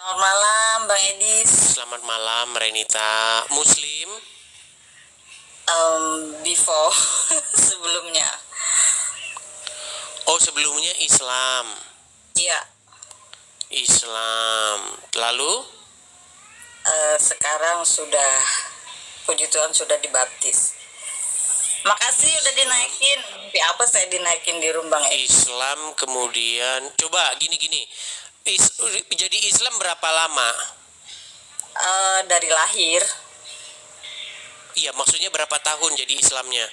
Selamat malam, Bang Edis. Selamat malam, Renita. Muslim? Before sebelumnya, Oh, sebelumnya Islam. ya, Islam. Lalu? sekarang sudah, puji Tuhan sudah dibaptis. Makasih udah dinaikin. Tapi apa saya dinaikin di room Bang Edis? Islam kemudian, coba gini-gini. Jadi Islam berapa lama? Dari lahir, Iya, maksudnya berapa tahun jadi Islamnya?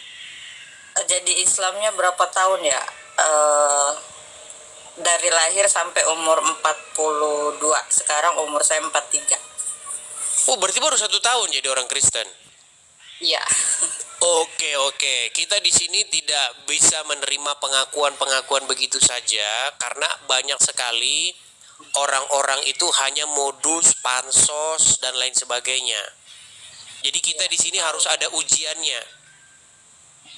jadi Islamnya berapa tahun ya? Dari lahir sampai umur 42. Sekarang umur saya 43. Oh, berarti baru 1 tahun jadi orang Kristen. Iya. Oke. Kita di sini tidak bisa menerima pengakuan-pengakuan begitu saja karena banyak sekali orang-orang itu hanya modus, pansos dan lain sebagainya. Jadi kita di sini harus ada ujiannya.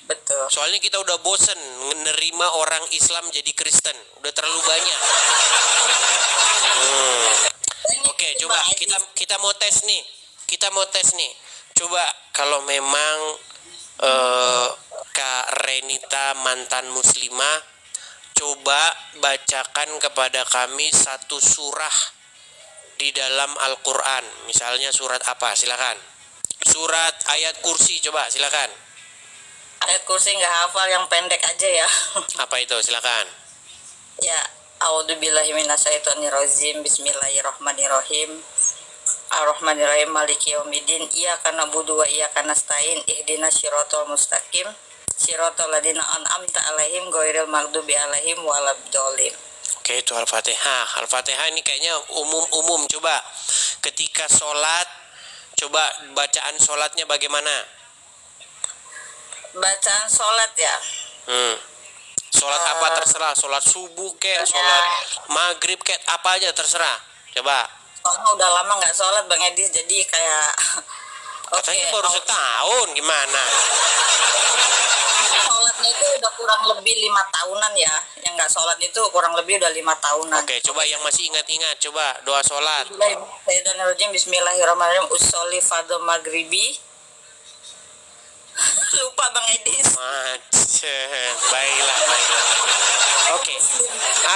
Betul. Soalnya kita udah bosen menerima orang Islam jadi Kristen, udah terlalu banyak. Oke, coba kita mau tes nih. Coba kalau memang Kak Renita mantan muslimah, coba bacakan kepada kami satu surah di dalam Al-Quran. Misalnya surat apa? Silakan. Surat ayat kursi, coba silakan. Ayat kursi nggak hafal, yang pendek aja ya. Apa itu? Silakan. Ya, a'udzubillahi minasyaitonirrajim. Bismillahirrahmanirrahim. Ar-Rahmanirrahim, Maliki yaumiddin. Iyyaka na'budu wa iyyaka nasta'in. Ihdinas siratal mustaqim. Siratal ladzina an'amta 'alaihim ghairil maghdubi 'alaihim waladdallin. Oke, itu Al-Fatihah. Al-Fatihah ini kayaknya umum-umum. Coba ketika sholat, coba bacaan sholatnya bagaimana? Bacaan sholat ya. Sholat apa terserah, sholat subuh kek, sholat maghrib kek, apa aja terserah. Coba. Soalnya udah lama nggak sholat Bang Edis, jadi kayak Katanya baru setahun, gimana? Sholatnya itu udah kurang lebih 5 tahunan ya. Yang nggak sholat itu kurang lebih udah 5 tahunan. Oke, coba yang masih ingat-ingat, coba doa sholat. Bismillahirrahmanirrahim. Usolli fardhu maghribi. Lupa Bang Edis. Macet. Baiklah. Oke.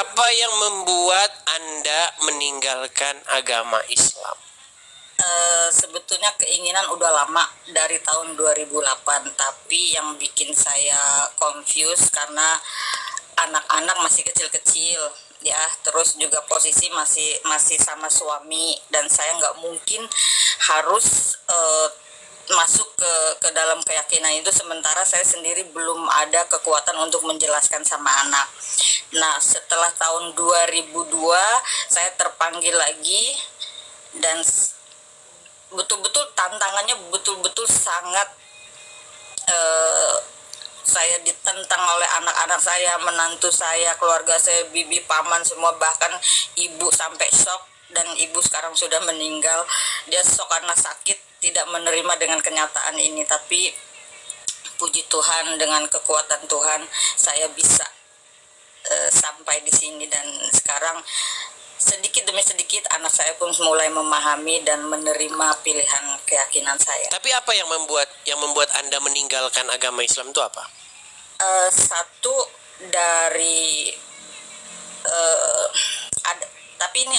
Apa yang membuat Anda meninggalkan agama Islam? Sebetulnya keinginan udah lama dari tahun 2008, tapi yang bikin saya confused karena anak-anak masih kecil-kecil ya, terus juga posisi masih sama suami, dan saya nggak mungkin harus masuk ke dalam keyakinan itu sementara saya sendiri belum ada kekuatan untuk menjelaskan sama anak. Nah, setelah tahun 2002 saya terpanggil lagi, dan betul-betul tantangannya betul-betul sangat, saya ditentang oleh anak-anak saya, menantu saya, keluarga saya, bibi, paman, semua, bahkan ibu sampai shock, dan ibu sekarang sudah meninggal. Dia shock karena sakit, tidak menerima dengan kenyataan ini, tapi puji Tuhan dengan kekuatan Tuhan saya bisa sampai di sini, dan sekarang sedikit demi sedikit anak saya pun mulai memahami dan menerima pilihan keyakinan saya. Tapi apa yang membuat Anda meninggalkan agama Islam itu apa? Satu dari tapi ini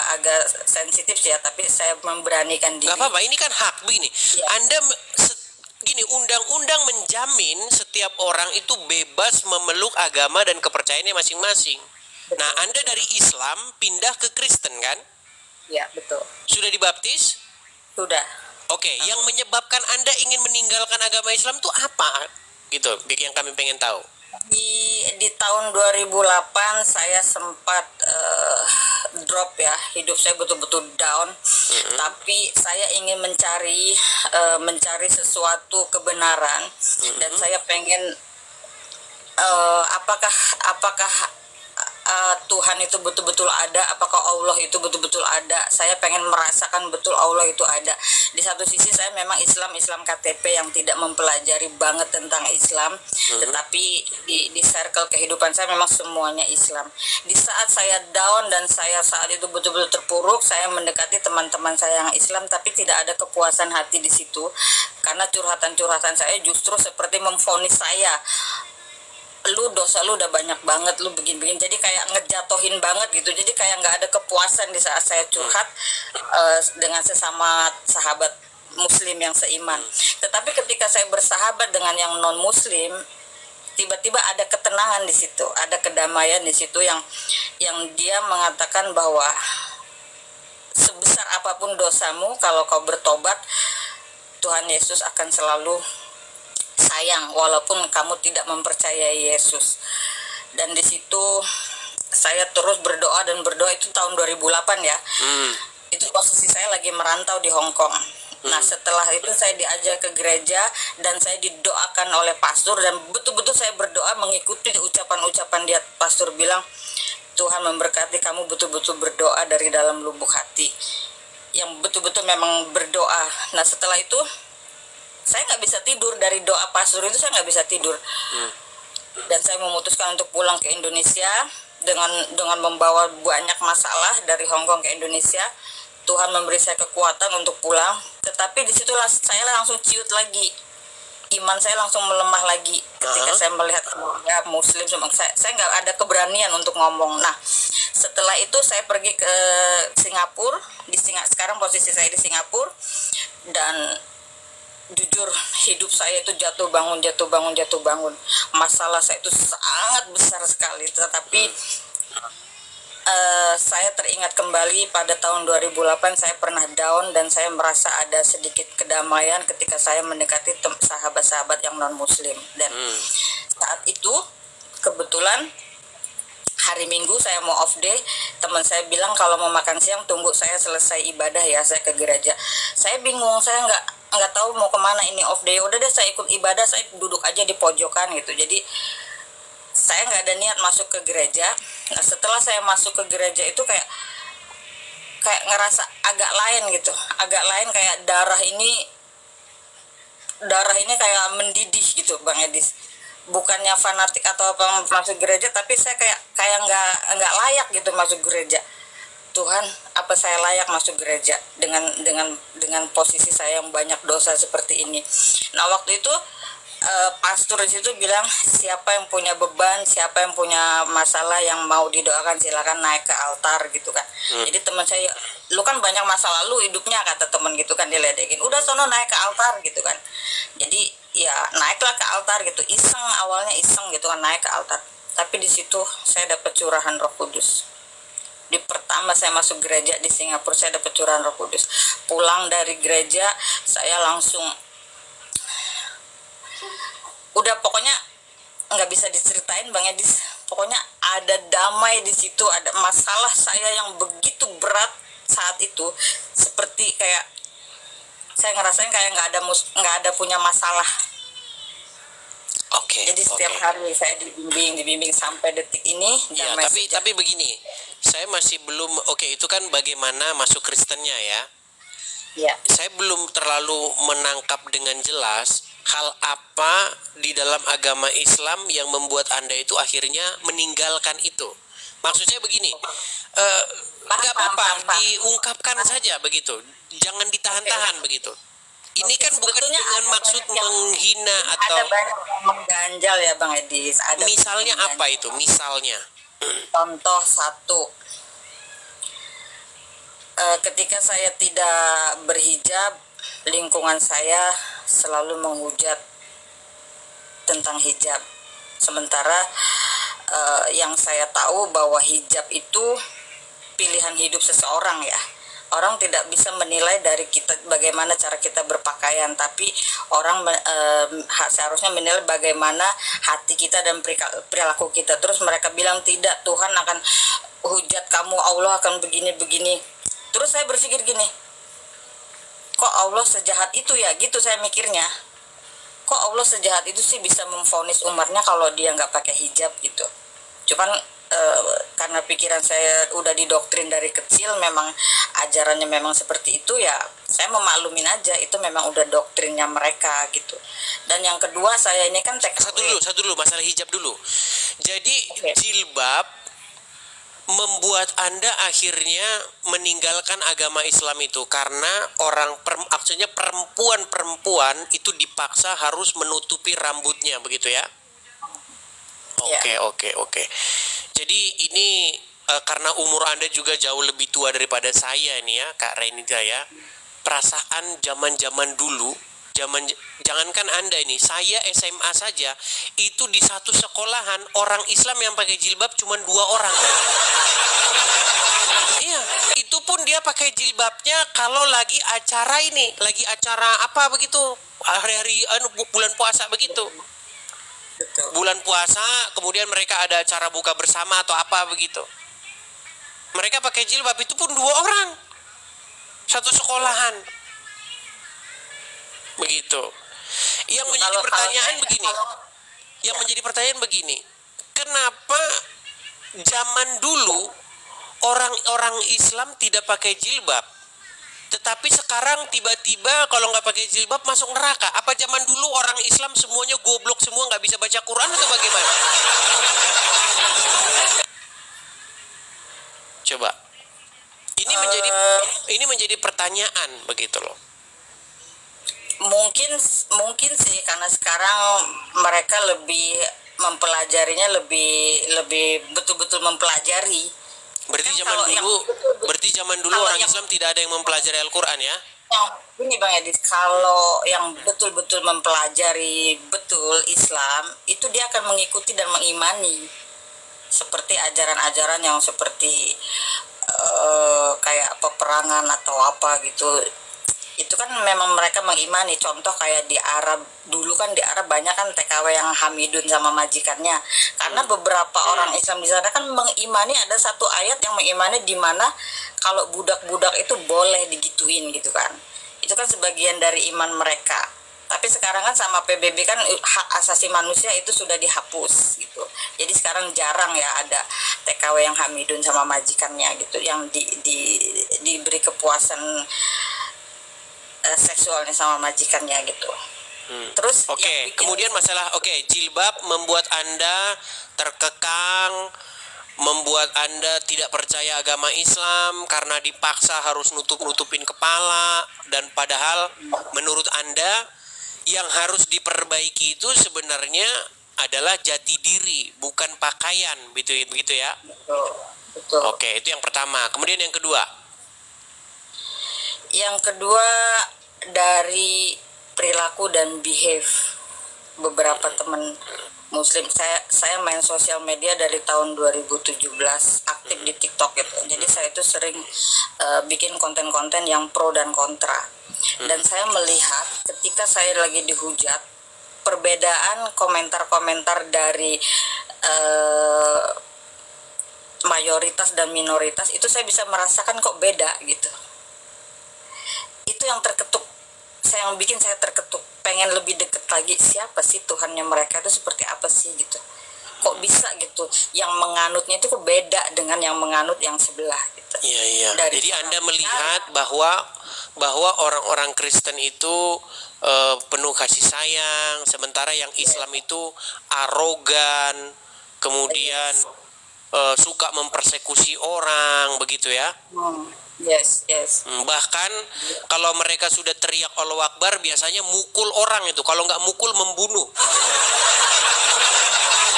agak sensitif sih ya, tapi saya memberanikan diri. Gak apa-apa, ini kan hak begini. Ya. Anda gini, undang-undang menjamin setiap orang itu bebas memeluk agama dan kepercayaannya masing-masing. Nah, Anda dari Islam pindah ke Kristen kan? Ya, betul. Sudah dibaptis? Sudah. Oke, yang menyebabkan Anda ingin meninggalkan agama Islam itu apa? Gitu, yang kami pengen tahu. Di tahun 2008 saya sempat drop ya, hidup saya betul-betul down. Tapi saya ingin mencari sesuatu kebenaran, dan saya pengen apakah Tuhan itu betul-betul ada, apakah Allah itu betul-betul ada. Saya pengen merasakan betul Allah itu ada. Di satu sisi saya memang Islam KTP yang tidak mempelajari banget tentang Islam, tetapi di circle kehidupan saya memang semuanya Islam. Di saat saya down dan saya saat itu betul-betul terpuruk, saya mendekati teman-teman saya yang Islam, tapi tidak ada kepuasan hati di situ, karena curhatan-curhatan saya justru seperti memvonis saya, lu dosa lu udah banyak banget, lu begin-begin, jadi kayak ngejatohin banget gitu. Jadi kayak nggak ada kepuasan di saat saya curhat dengan sesama sahabat muslim yang seiman. Tetapi ketika saya bersahabat dengan yang non muslim, tiba-tiba ada ketenangan di situ, ada kedamaian di situ, yang dia mengatakan bahwa sebesar apapun dosamu, kalau kau bertobat, Tuhan Yesus akan selalu sayang walaupun kamu tidak mempercayai Yesus. Dan di situ saya terus berdoa dan berdoa. Itu tahun 2008 ya. Itu posisi saya lagi merantau di Hong Kong. Nah, setelah itu saya diajak ke gereja dan saya didoakan oleh pastor, dan betul-betul saya berdoa mengikuti ucapan-ucapan dia. Pastor bilang, Tuhan memberkati kamu betul-betul berdoa dari dalam lubuk hati, yang betul-betul memang berdoa. Nah, setelah itu saya nggak bisa tidur, dari doa pastor itu saya nggak bisa tidur. Dan saya memutuskan untuk pulang ke Indonesia dengan membawa banyak masalah dari Hong Kong ke Indonesia. Tuhan memberi saya kekuatan untuk pulang, tetapi disitulah saya langsung ciut lagi, iman saya langsung melemah lagi ketika saya melihat keluarga muslim. Saya nggak ada keberanian untuk ngomong. Nah, setelah itu saya pergi ke Singapura. Sekarang posisi saya di Singapura, dan jujur hidup saya itu jatuh bangun. Masalah saya itu sangat besar sekali, tetapi saya teringat kembali pada tahun 2008 saya pernah down, dan saya merasa ada sedikit kedamaian ketika saya mendekati sahabat-sahabat yang non muslim. Dan saat itu kebetulan hari Minggu saya mau off day, teman saya bilang kalau mau makan siang tunggu saya selesai ibadah ya, saya ke gereja. Saya bingung, saya nggak tahu mau kemana ini off day. Udah deh saya ikut ibadah, saya duduk aja di pojokan gitu. Jadi saya nggak ada niat masuk ke gereja. Nah, setelah saya masuk ke gereja itu kayak ngerasa agak lain gitu, kayak darah ini kayak mendidih gitu, Bang Edis. Bukannya fanatik atau apa masuk gereja, tapi saya kayak nggak layak gitu masuk gereja. Tuhan, apa saya layak masuk gereja dengan posisi saya yang banyak dosa seperti ini? Nah, waktu itu pastor di situ bilang, siapa yang punya beban, siapa yang punya masalah yang mau didoakan, silakan naik ke altar gitu kan. Jadi teman saya, lu kan banyak masa lalu hidupnya, kata teman gitu kan, diledekin. Udah sono naik ke altar gitu kan. Jadi ya naiklah ke altar gitu, awalnya iseng gitu kan, naik ke altar. Tapi di situ saya dapat curahan Roh Kudus. Di pertama saya masuk gereja di Singapura, saya dapat curahan Roh Kudus. Pulang dari gereja saya langsung, udah pokoknya nggak bisa diceritain Bang Edis. Pokoknya ada damai di situ. Ada masalah saya yang begitu berat saat itu, seperti kayak saya ngerasain kayak nggak ada punya masalah. Jadi setiap hari saya dibimbing sampai detik ini. Ya, tapi begini, saya masih belum itu kan bagaimana masuk Kristennya ya. Ya. Saya belum terlalu menangkap dengan jelas hal apa di dalam agama Islam yang membuat Anda itu akhirnya meninggalkan itu. Maksud saya begini, nggak apa-apa, diungkapkan saja begitu, jangan ditahan-tahan begitu. Ini kan bukan dengan maksud menghina atau ada banyak yang mengganjal ya Bang Edis. Misalnya apa itu? Misalnya contoh satu, ketika saya tidak berhijab, lingkungan saya selalu menghujat tentang hijab. Sementara yang saya tahu bahwa hijab itu pilihan hidup seseorang ya. Orang tidak bisa menilai dari kita bagaimana cara kita berpakaian, tapi orang seharusnya menilai bagaimana hati kita dan perilaku kita. Terus mereka bilang tidak, Tuhan akan hujat kamu, Allah akan begini-begini. Terus saya berpikir gini, kok Allah sejahat itu ya, gitu saya mikirnya. Kok Allah sejahat itu sih bisa memvonis umatnya kalau dia nggak pakai hijab gitu. Cuman karena pikiran saya udah didoktrin dari kecil, memang ajarannya memang seperti itu, ya saya memaklumin aja, itu memang udah doktrinnya mereka gitu. Dan yang kedua, saya ini kan Satu dulu masalah hijab dulu. Jadi Oke. jilbab membuat Anda akhirnya meninggalkan agama Islam itu karena maksudnya perempuan itu dipaksa harus menutupi rambutnya, begitu ya? Ya. Oke. Jadi ini karena umur Anda juga jauh lebih tua daripada saya nih ya, Kak Renita ya. Perasaan zaman-zaman dulu, jangankan Anda ini, saya SMA saja, itu di satu sekolahan orang Islam yang pakai jilbab cuma 2 orang. Iya, itu pun dia pakai jilbabnya kalau lagi acara ini, lagi acara apa begitu, hari-hari bulan puasa begitu. Betul. Bulan puasa, kemudian mereka ada acara buka bersama atau apa begitu. Mereka pakai jilbab, itu pun 2 orang. Satu sekolahan. Begitu. Yang menjadi pertanyaan begini. Yang menjadi pertanyaan begini. Kenapa zaman dulu orang-orang Islam tidak pakai jilbab, tetapi sekarang tiba-tiba kalau nggak pakai jilbab masuk neraka? Apa zaman dulu orang Islam semuanya goblok semua, nggak bisa baca Quran atau bagaimana? Coba. Ini menjadi pertanyaan begitu loh. Mungkin sih karena sekarang mereka lebih mempelajarinya, lebih betul-betul mempelajari. Berarti Kan zaman kalau yang dulu, betul-betul- berarti zaman dulu kalau orang yang- Islam tidak ada yang mempelajari Al-Quran ya? yang ini Bang Edi, kalau yang betul-betul mempelajari betul Islam, itu dia akan mengikuti dan mengimani seperti ajaran-ajaran yang seperti kayak peperangan atau apa gitu. Itu kan memang mereka mengimani. Contoh kayak di Arab, dulu kan di Arab banyak kan TKW yang hamidun sama majikannya, karena beberapa orang Islam di sana kan mengimani, ada satu ayat yang mengimani di mana kalau budak-budak itu boleh digituin gitu kan. Itu kan sebagian dari iman mereka. Tapi sekarang kan sama PBB kan hak asasi manusia itu sudah dihapus gitu. Jadi sekarang jarang ya ada TKW yang hamidun sama majikannya gitu, yang diberi kepuasan seksualnya sama majikannya gitu. Terus Oke, kemudian masalah jilbab membuat Anda terkekang, membuat Anda tidak percaya agama Islam karena dipaksa harus nutupin kepala, dan padahal menurut Anda yang harus diperbaiki itu sebenarnya adalah jati diri, bukan pakaian, begitu ya? Betul. Oke, itu yang pertama. Kemudian yang kedua. Yang kedua, dari perilaku dan behave beberapa teman Muslim. Saya main sosial media dari tahun 2017, aktif di TikTok gitu. Jadi saya itu sering bikin konten-konten yang pro dan kontra. Dan saya melihat ketika saya lagi dihujat, perbedaan komentar-komentar dari mayoritas dan minoritas itu saya bisa merasakan kok beda gitu. Itu yang yang bikin saya terketuk, pengen lebih deket lagi, siapa sih Tuhannya mereka itu, seperti apa sih gitu. Kok bisa gitu, yang menganutnya itu kok beda dengan yang menganut yang sebelah gitu. Iya. Jadi Anda melihat bahwa orang-orang Kristen itu penuh kasih sayang, sementara yang Islam itu arogan, kemudian suka mempersekusi orang, begitu ya? Yes. Bahkan kalau mereka sudah teriak Allahu Akbar, biasanya mukul orang itu. Kalau nggak mukul, membunuh.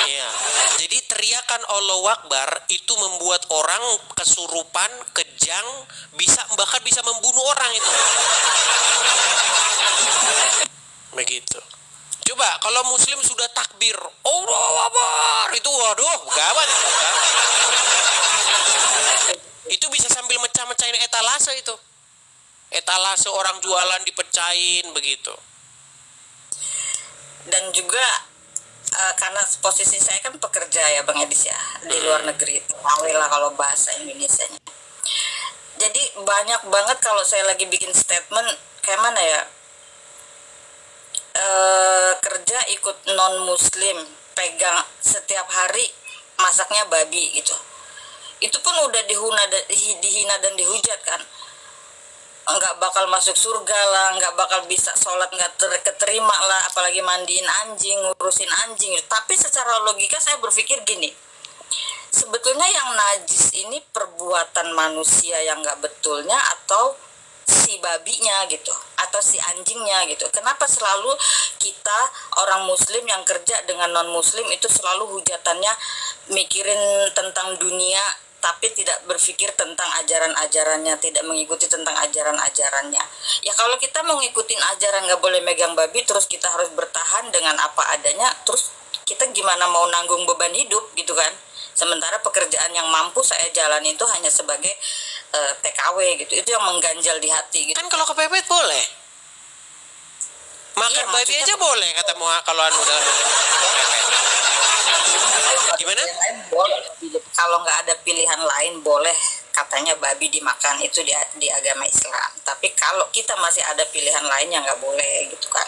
Iya. Jadi teriakan Allahu Akbar itu membuat orang kesurupan, kejang, bahkan bisa membunuh orang itu. Begitu. Coba kalau Muslim sudah takbir Allahu Akbar, itu waduh, gawat itu. Itu bisa sambil mecah-mecahin etalase itu. Etalase orang jualan dipecahin begitu. Dan juga karena posisi saya kan pekerja ya Bang Edis ya, di luar negeri, tahu lah kalau bahasa Indonesianya. Jadi banyak banget kalau saya lagi bikin statement kayak mana ya, kerja ikut non muslim, pegang setiap hari masaknya babi gitu. Itu pun udah dihina dan dihujat kan, nggak bakal masuk surga lah, nggak bakal bisa sholat, nggak keterima lah, apalagi mandiin anjing, ngurusin anjing. Tapi secara logika saya berpikir gini, sebetulnya yang najis ini perbuatan manusia yang nggak betulnya atau si babinya gitu, atau si anjingnya gitu. Kenapa selalu kita orang muslim yang kerja dengan non muslim itu selalu hujatannya mikirin tentang dunia tapi tidak berpikir tentang ajaran-ajarannya, tidak mengikuti tentang ajaran-ajarannya. Ya kalau kita mau ngikutin ajaran nggak boleh megang babi, terus kita harus bertahan dengan apa adanya, terus kita gimana mau nanggung beban hidup gitu kan. Sementara pekerjaan yang mampu saya jalan itu hanya sebagai TKW gitu, itu yang mengganjal di hati gitu. Kan kalau kepepet boleh. Makan Iya, babi maksudnya aja boleh kata kalau anu udah kepepet. Gimana? Kalau nggak ada pilihan lain boleh katanya babi dimakan, itu di agama Islam. Tapi kalau kita masih ada pilihan lain yang nggak boleh gitu kan.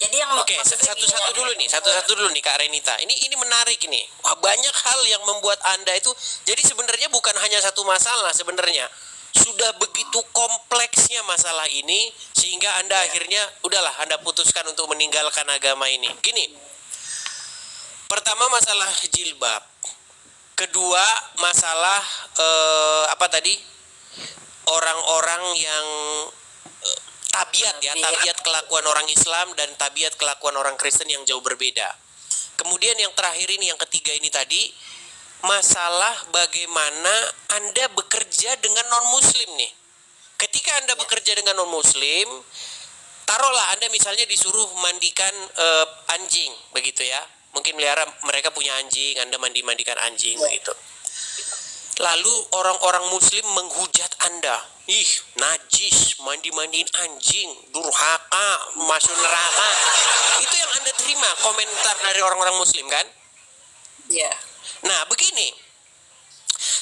Jadi yang Oke, satu-satu dulu nih Kak Renita. Ini menarik ini. Wah, banyak hal yang membuat Anda itu, jadi sebenarnya bukan hanya satu masalah sebenarnya. Sudah begitu kompleksnya masalah ini sehingga Anda akhirnya udahlah Anda putuskan untuk meninggalkan agama ini. Gini. Pertama masalah jilbab. Kedua masalah apa tadi? Orang-orang yang tabiat kelakuan orang Islam dan tabiat kelakuan orang Kristen yang jauh berbeda. Kemudian yang terakhir ini, yang ketiga ini tadi, masalah bagaimana Anda bekerja dengan non-muslim nih. Ketika Anda bekerja dengan non-muslim, taruhlah Anda misalnya disuruh mandikan anjing, begitu ya. Mungkin mereka punya anjing, Anda mandikan anjing, begitu. Lalu orang-orang muslim menghujat Anda. Ih, najis, mandi-mandiin anjing, durhaka, masuk neraka. Itu yang Anda terima komentar dari orang-orang muslim kan? Iya. Nah, begini.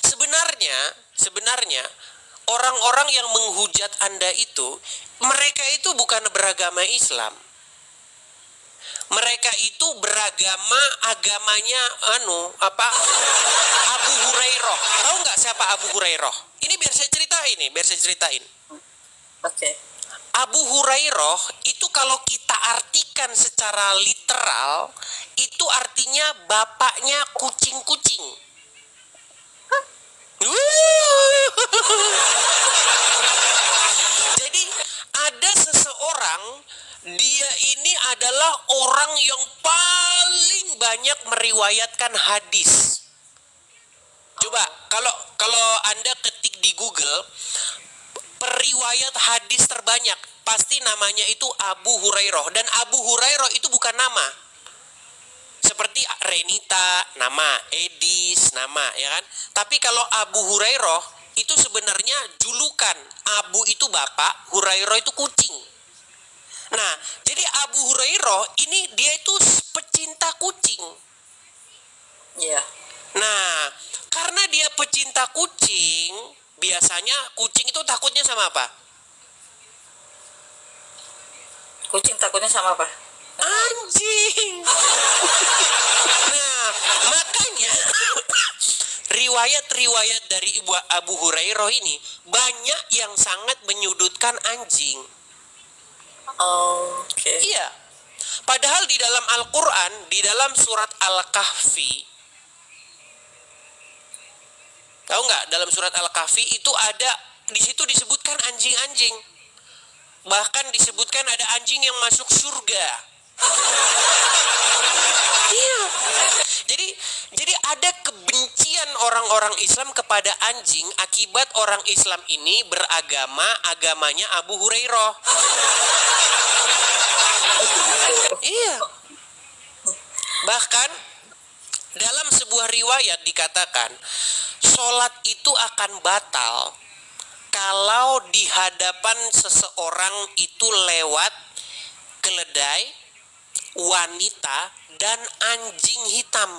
Sebenarnya orang-orang yang menghujat Anda itu, mereka itu bukan beragama Islam. Mereka itu agamanya Abu Hurairah. Tahu nggak siapa Abu Hurairah? Ini biar saya ceritain. Oke. Abu Hurairah itu kalau kita artikan secara literal, itu artinya bapaknya kucing-kucing. Jadi ada seseorang, dia ini adalah orang yang paling banyak meriwayatkan hadis. Coba kalau Anda ketik di Google periwayat hadis terbanyak, pasti namanya itu Abu Hurairah. Dan Abu Hurairah itu bukan nama. Seperti Renita, nama, Edis, nama, ya kan? Tapi kalau Abu Hurairah itu sebenarnya julukan. Abu itu bapak, Hurairah itu kucing. Nah, jadi Abu Hurairah ini dia itu pecinta kucing. Iya. Nah, karena dia pecinta kucing, biasanya kucing itu takutnya sama apa? Kucing takutnya sama apa? Anjing. Nah, makanya riwayat dari Ibu Abu Hurairah ini banyak yang sangat menyudutkan anjing. Oke. Iya. Padahal di dalam Al-Qur'an, di dalam surat Al-Kahfi, tahu nggak, dalam surat Al-Kahfi itu ada, di situ disebutkan anjing-anjing. Bahkan disebutkan ada anjing yang masuk surga. Iya. Jadi ada kebencian orang-orang Islam kepada anjing akibat orang Islam ini agamanya Abu Hurairah. Iya. Bahkan dalam sebuah riwayat dikatakan sholat itu akan batal kalau di hadapan seseorang itu lewat keledai, wanita, dan anjing hitam.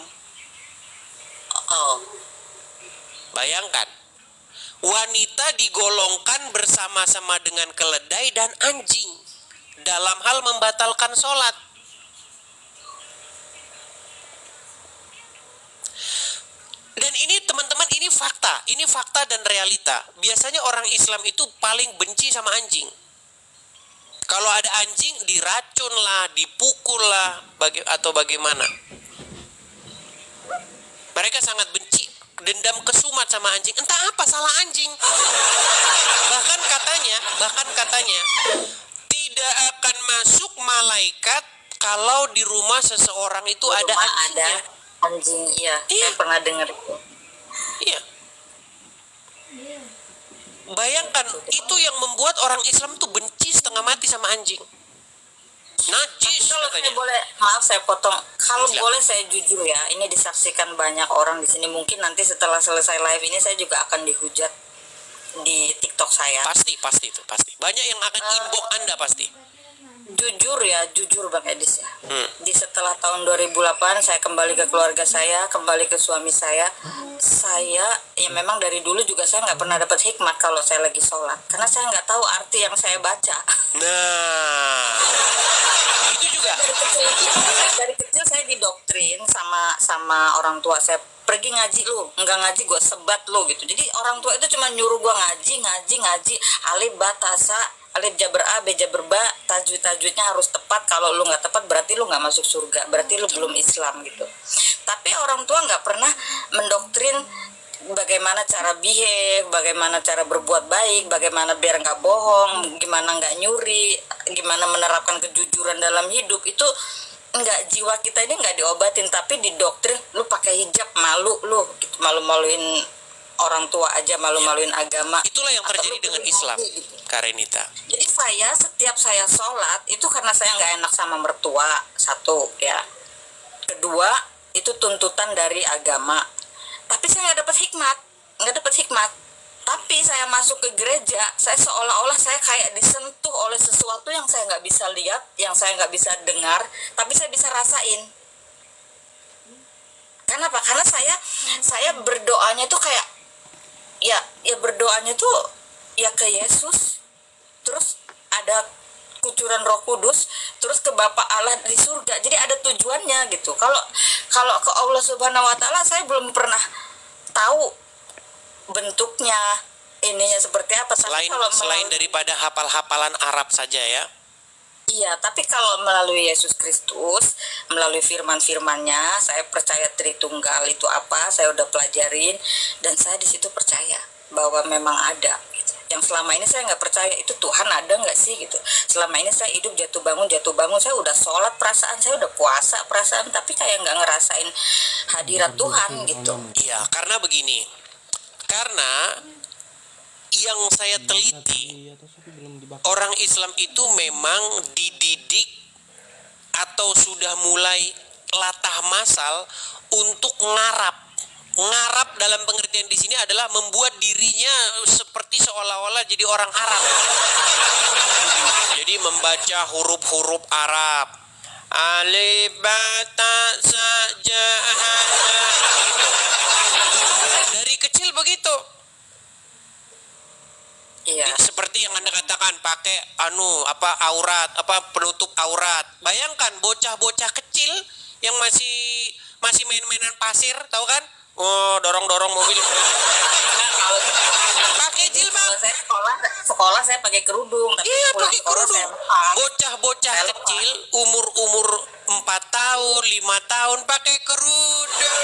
Bayangkan, wanita digolongkan bersama-sama dengan keledai dan anjing dalam hal membatalkan sholat. Dan ini teman-teman, ini fakta dan realita. Biasanya orang Islam itu paling benci sama anjing. Kalau ada anjing diracun lah, dipukul lah, atau bagaimana. Mereka sangat benci, dendam kesumat sama anjing. Entah apa salah anjing. Bahkan katanya tidak akan masuk malaikat kalau di rumah seseorang itu Di ada rumah anjingnya. ada anjing, iya. Iya. Saya pernah dengar itu. Iya. Bayangkan, itu yang membuat orang Islam tuh benci setengah mati sama anjing. Najis Kalau saya katanya. boleh, maaf saya potong. Kalau Silakan. boleh saya jujur ya, ini disaksikan banyak orang di sini. Mungkin nanti setelah selesai live ini saya juga akan dihujat di TikTok saya. Pasti itu, pasti. Banyak yang akan inbox Anda pasti. Jujur Bang Edis ya. Hmm. Setelah tahun 2008 saya kembali ke keluarga saya, kembali ke suami saya. Saya ya memang dari dulu juga saya nggak pernah dapat hikmat kalau saya lagi sholat, karena saya nggak tahu arti yang saya baca. Nah, itu juga. Dari kecil saya didoktrin sama orang tua saya, pergi ngaji lu, nggak ngaji gue sebat lu gitu. Jadi orang tua itu cuma nyuruh gue ngaji, alif ba tasa, alif jaber a, b jaber ba, tajwidnya harus tepat. Kalau lu nggak tepat berarti lu nggak masuk surga, berarti lu belum Islam gitu. Tapi orang tua nggak pernah mendoktrin bagaimana cara behave, bagaimana cara berbuat baik, bagaimana biar nggak bohong, gimana nggak nyuri, gimana menerapkan kejujuran dalam hidup. Itu nggak, jiwa kita ini nggak diobatin, tapi didoktrin. Lu pakai hijab malu lu gitu, malu-maluin orang tua aja, malu-maluin agama. Itulah yang Atau terjadi lu dengan pergi Islam, ngaji gitu. Karenita. Jadi setiap saya sholat itu karena saya nggak enak sama mertua, satu ya. Kedua, itu tuntutan dari agama. Tapi saya nggak dapat hikmat. Tapi saya masuk ke gereja, saya seolah-olah saya kayak disentuh oleh sesuatu yang saya nggak bisa lihat, yang saya nggak bisa dengar, tapi saya bisa rasain. Kenapa? Karena saya berdoanya tuh kayak ya berdoanya tuh ya ke Yesus, terus ada kucuran Roh Kudus, terus ke Bapa Allah di surga. Jadi ada tujuannya gitu. Kalau ke Allah Subhanahu wa taala saya belum pernah tahu bentuknya, ininya seperti apa. Tapi Selain daripada hafal-hafalan Arab saja ya. Iya, tapi kalau melalui Yesus Kristus, melalui firman-firmannya, saya percaya Tritunggal itu apa, saya udah pelajarin, dan saya di situ percaya bahwa memang ada. Gitu. Yang selama ini saya nggak percaya, itu Tuhan ada nggak sih gitu. Selama ini saya hidup jatuh bangun, saya udah sholat perasaan, saya udah puasa perasaan, tapi kayak nggak ngerasain hadirat Tuhan gitu. Iya, karena begini. Karena yang saya teliti, orang Islam itu memang dididik atau sudah mulai latah masal untuk ngarap. Ngarap dalam pengertian di sini adalah membuat dirinya seperti seolah-olah jadi orang Arab. Jadi membaca huruf-huruf Arab. Alif ba ta sa ja ha ya. Dari kecil begitu. Iya. Seperti yang Anda katakan, pakai aurat, penutup aurat. Bayangkan bocah-bocah kecil yang masih main-mainan pasir, tahu kan? Oh, dorong-dorong mobil. Pakai jilbab. Kalau saya sekolah saya pakai kerudung, tapi Iya, pulang pakai sekolah kerudung. saya lepas. Bocah-bocah Saya kecil umur 4 tahun, 5 tahun pakai kerudung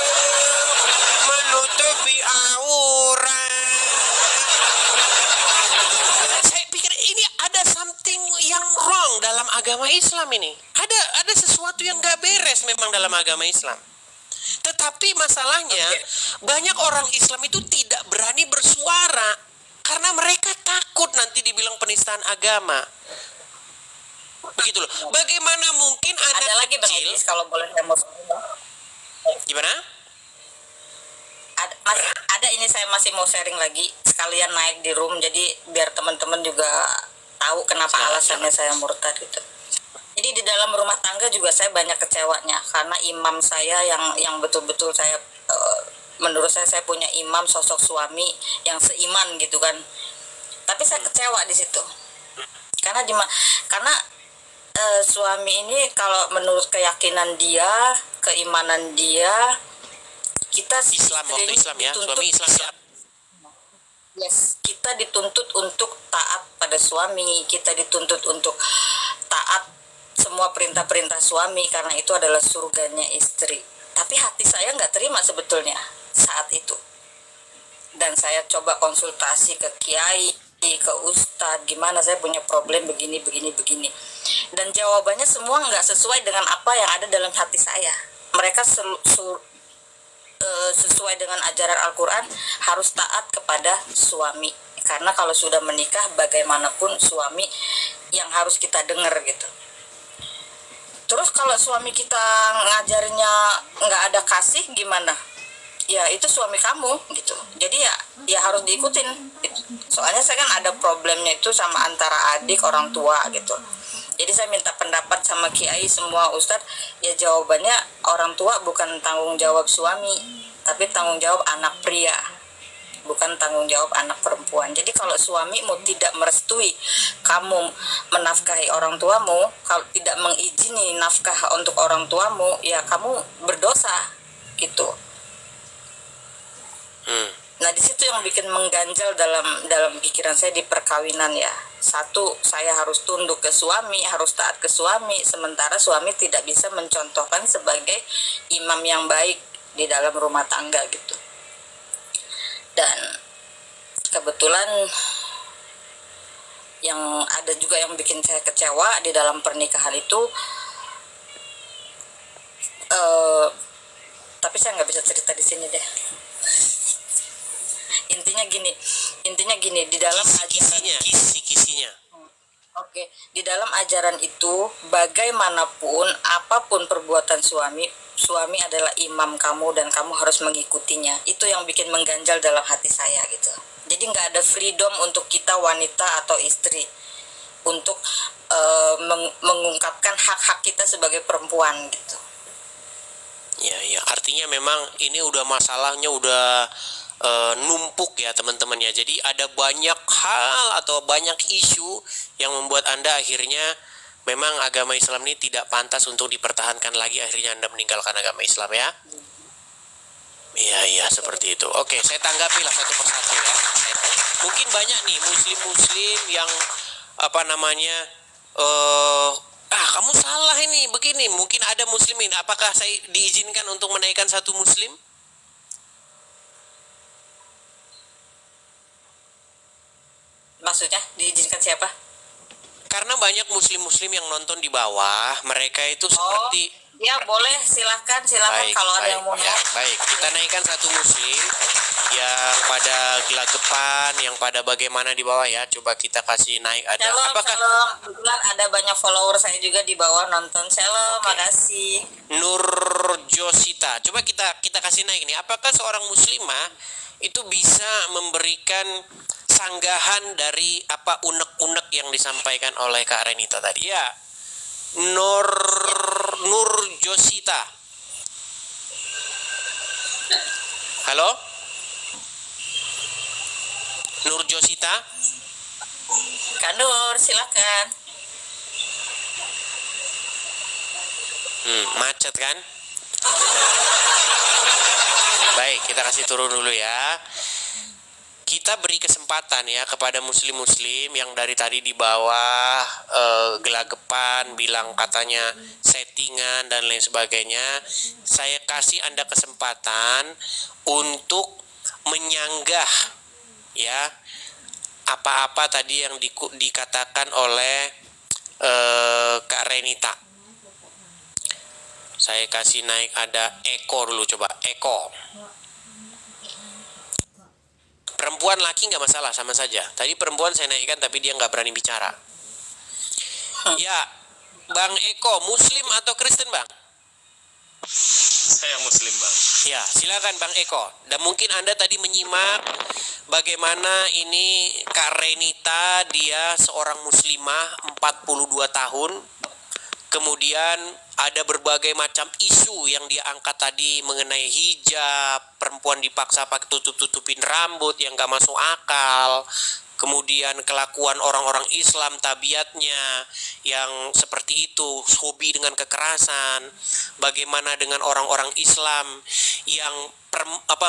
menutupi aurat. Saya pikir ini ada something yang wrong dalam agama Islam ini. Ada sesuatu yang gak beres memang dalam agama Islam. Tetapi masalahnya banyak orang Islam itu tidak berani bersuara karena mereka takut nanti dibilang penistaan agama. Begitu loh. Bagaimana mungkin anak ada lagi Bang kecil? Edis, kalau boleh saya mau Gimana? ada ini, saya masih mau sharing lagi sekalian naik di room, jadi biar teman-teman juga tahu kenapa alasannya saya murtad gitu. Jadi di dalam rumah tangga juga saya banyak kecewanya karena imam saya yang betul-betul saya menurut saya punya imam, sosok suami yang seiman gitu kan. Tapi saya kecewa di situ. Karena suami ini kalau menurut keyakinan dia, keimanan dia, kita Islam, waktu Islam ya, dituntut, suami Islam ya. yes, kita dituntut untuk taat pada suami, kita dituntut untuk taat semua perintah-perintah suami karena itu adalah surganya istri. Tapi hati saya nggak terima sebetulnya saat itu. Dan saya coba konsultasi ke kiai, ke ustadz, gimana saya punya problem begini, begini, begini. Dan jawabannya semua nggak sesuai dengan apa yang ada dalam hati saya. Mereka sesuai dengan ajaran Al-Quran harus taat kepada suami. Karena kalau sudah menikah bagaimanapun suami yang harus kita dengar gitu. Terus kalau suami kita ngajarnya nggak ada kasih gimana? Ya itu suami kamu gitu. Jadi ya harus diikutin gitu. Soalnya saya kan ada problemnya itu sama antara adik orang tua gitu. Jadi saya minta pendapat sama kiai semua ustadz, ya jawabannya orang tua bukan tanggung jawab suami, tapi tanggung jawab anak pria, bukan tanggung jawab anak perempuan. Jadi kalau suamimu tidak merestui kamu menafkahi orang tuamu, kalau tidak mengizini nafkah untuk orang tuamu, ya kamu berdosa gitu. Nah di situ yang bikin mengganjal dalam pikiran saya di perkawinan ya. Satu, saya harus tunduk ke suami, harus taat ke suami, sementara suami tidak bisa mencontohkan sebagai imam yang baik di dalam rumah tangga gitu. Dan kebetulan yang ada juga yang bikin saya kecewa di dalam pernikahan itu, tapi saya nggak bisa cerita di sini deh. Intinya gini di dalam Kisi-kisinya. Oke, di dalam ajaran itu bagaimanapun apapun perbuatan suami adalah imam kamu dan kamu harus mengikutinya. Itu yang bikin mengganjal dalam hati saya gitu. Jadi nggak ada freedom untuk kita wanita atau istri untuk mengungkapkan hak-hak kita sebagai perempuan gitu. Ya, artinya memang ini udah masalahnya udah numpuk ya teman-teman ya. Jadi ada banyak hal atau banyak isu yang membuat Anda akhirnya memang agama Islam ini tidak pantas untuk dipertahankan lagi, akhirnya Anda meninggalkan agama Islam ya. Iya seperti itu. Oke, saya tanggapi lah satu persatu ya. Mungkin banyak nih muslim yang kamu salah ini begini. Mungkin ada muslimin. Apakah saya diizinkan untuk menaikkan satu muslim? Maksudnya diizinkan siapa? Karena banyak muslim yang nonton di bawah, mereka itu seperti ya boleh, silahkan kalau ada yang mau ya, baik, kita naikkan satu muslim yang pada gelagepan, yang pada bagaimana di bawah ya. Coba kita kasih naik ada. Shalom. Kebetulan ada banyak follower saya juga di bawah nonton. Shalom, makasih. Nur Josita. Coba kita kasih naik nih. Apakah seorang muslimah itu bisa memberikan sanggahan dari apa unek-unek yang disampaikan oleh Kak Renita tadi ya? Nur Josita. Halo? Nur Josita? Kak Nur, silakan. Macet kan? Baik, kita kasih turun dulu ya. Kita beri kesempatan ya kepada muslim-muslim yang dari tadi di bawah gelagepan, bilang katanya settingan dan lain sebagainya. Saya kasih Anda kesempatan untuk menyanggah ya apa-apa tadi yang dikatakan oleh Kak Renita. Saya kasih naik ada Eko dulu, coba Eko. Perempuan laki nggak masalah, sama saja. Tadi perempuan saya naikkan tapi dia nggak berani bicara. Ya, Bang Eko, Muslim atau Kristen Bang? Saya Muslim Bang. Ya, silakan Bang Eko. Dan mungkin Anda tadi menyimak bagaimana ini Kak Renita, dia seorang muslimah 42 tahun. Kemudian ada berbagai macam isu yang dia angkat tadi mengenai hijab, perempuan dipaksa pakai tutupin rambut yang gak masuk akal. kemudian kelakuan orang-orang Islam tabiatnya yang seperti itu, hobi dengan kekerasan, bagaimana dengan orang-orang Islam yang